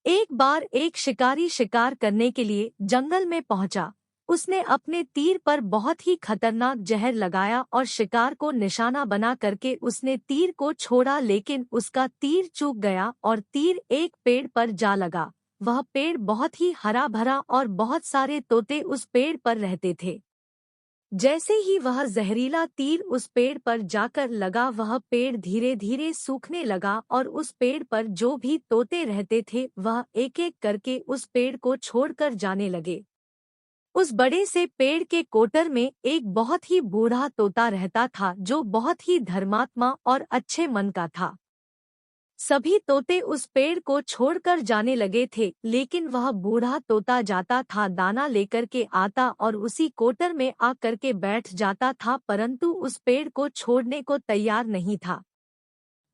एक बार एक शिकारी शिकार करने के लिए जंगल में पहुंचा। उसने अपने तीर पर बहुत ही खतरनाक जहर लगाया और शिकार को निशाना बना करके उसने तीर को छोड़ा, लेकिन उसका तीर चूक गया और तीर एक पेड़ पर जा लगा। वह पेड़ बहुत ही हरा भरा और बहुत सारे तोते उस पेड़ पर रहते थे। जैसे ही वह जहरीला तीर उस पेड़ पर जाकर लगा, वह पेड़ धीरे धीरे सूखने लगा और उस पेड़ पर जो भी तोते रहते थे वह एक एक करके उस पेड़ को छोड़कर जाने लगे। उस बड़े से पेड़ के कोटर में एक बहुत ही बूढ़ा तोता रहता था जो बहुत ही धर्मात्मा और अच्छे मन का था। सभी तोते उस पेड़ को छोड़कर जाने लगे थे, लेकिन वह बूढ़ा तोता जाता था, दाना लेकर के आता और उसी कोटर में आकर के बैठ जाता था, परंतु उस पेड़ को छोड़ने को तैयार नहीं था।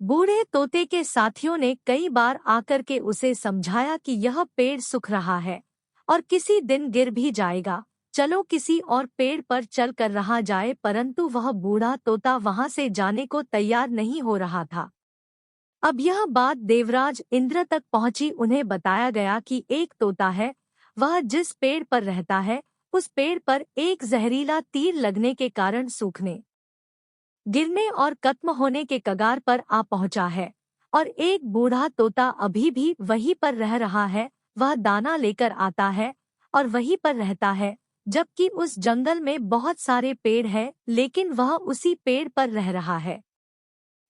बूढ़े तोते के साथियों ने कई बार आकर के उसे समझाया कि यह पेड़ सूख रहा है और किसी दिन गिर भी जाएगा, चलो किसी और पेड़ पर चल कर रहा जाए, परंतु वह बूढ़ा तोता वहां से जाने को तैयार नहीं हो रहा था। अब यह बात देवराज इंद्र तक पहुंची। उन्हें बताया गया कि एक तोता है, वह जिस पेड़ पर रहता है उस पेड़ पर एक जहरीला तीर लगने के कारण सूखने, गिरने और खत्म होने के कगार पर आ पहुंचा है, और एक बूढ़ा तोता अभी भी वहीं पर रह रहा है। वह दाना लेकर आता है और वहीं पर रहता है, जबकि उस जंगल में बहुत सारे पेड़ हैं, लेकिन वह उसी पेड़ पर रह रहा है।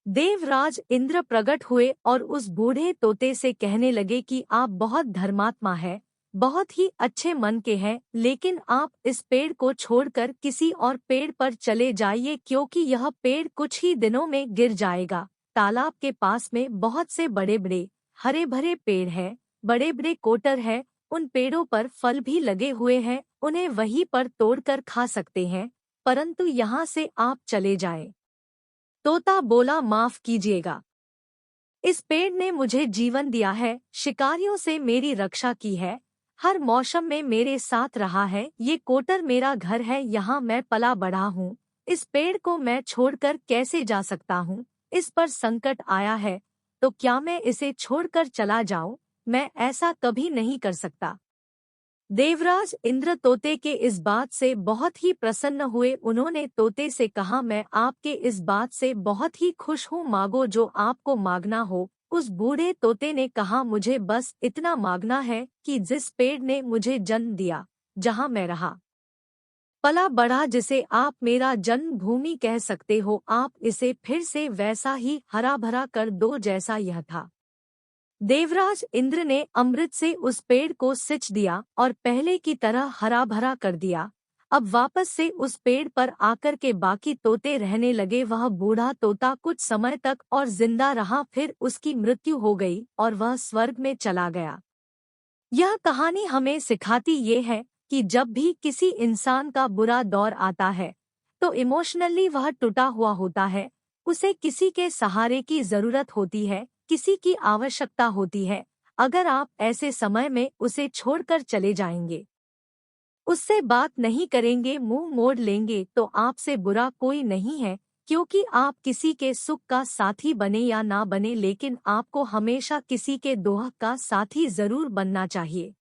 देवराज इंद्र प्रकट हुए और उस बूढ़े तोते से कहने लगे कि आप बहुत धर्मात्मा है, बहुत ही अच्छे मन के हैं, लेकिन आप इस पेड़ को छोड़कर किसी और पेड़ पर चले जाइए, क्योंकि यह पेड़ कुछ ही दिनों में गिर जाएगा। तालाब के पास में बहुत से बड़े बड़े हरे भरे पेड़ हैं, बड़े बड़े कोटर हैं, उन पेड़ों पर फल भी लगे हुए हैं, उन्हें वहीं पर तोड़कर खा सकते हैं, परंतु यहाँ से आप चले जाएं। तोता बोला, माफ कीजिएगा, इस पेड़ ने मुझे जीवन दिया है, शिकारियों से मेरी रक्षा की है, हर मौसम में मेरे साथ रहा है, ये कोटर मेरा घर है, यहाँ मैं पला बढ़ा हूँ, इस पेड़ को मैं छोड़कर कैसे जा सकता हूँ? इस पर संकट आया है तो क्या मैं इसे छोड़कर चला जाऊं? मैं ऐसा कभी नहीं कर सकता। देवराज इंद्र तोते के इस बात से बहुत ही प्रसन्न हुए। उन्होंने तोते से कहा, मैं आपके इस बात से बहुत ही खुश हूँ, मांगो जो आपको मांगना हो। उस बूढ़े तोते ने कहा, मुझे बस इतना मांगना है कि जिस पेड़ ने मुझे जन्म दिया, जहाँ मैं रहा पला बढ़ा, जिसे आप मेरा जन्मभूमि कह सकते हो, आप इसे फिर से वैसा ही हरा भरा कर दो जैसा यह था। देवराज इंद्र ने अमृत से उस पेड़ को सिंच दिया और पहले की तरह हरा भरा कर दिया। अब वापस से उस पेड़ पर आकर के बाकी तोते रहने लगे। वह बूढ़ा तोता कुछ समय तक और जिंदा रहा, फिर उसकी मृत्यु हो गई और वह स्वर्ग में चला गया। यह कहानी हमें सिखाती ये है कि जब भी किसी इंसान का बुरा दौर आता है तो इमोशनली वह टूटा हुआ होता है, उसे किसी के सहारे की जरूरत होती है, किसी की आवश्यकता होती है। अगर आप ऐसे समय में उसे छोड़कर चले जाएंगे, उससे बात नहीं करेंगे, मुंह मोड़ लेंगे, तो आपसे बुरा कोई नहीं है, क्योंकि आप किसी के सुख का साथी बने या ना बने, लेकिन आपको हमेशा किसी के दुख का साथी जरूर बनना चाहिए।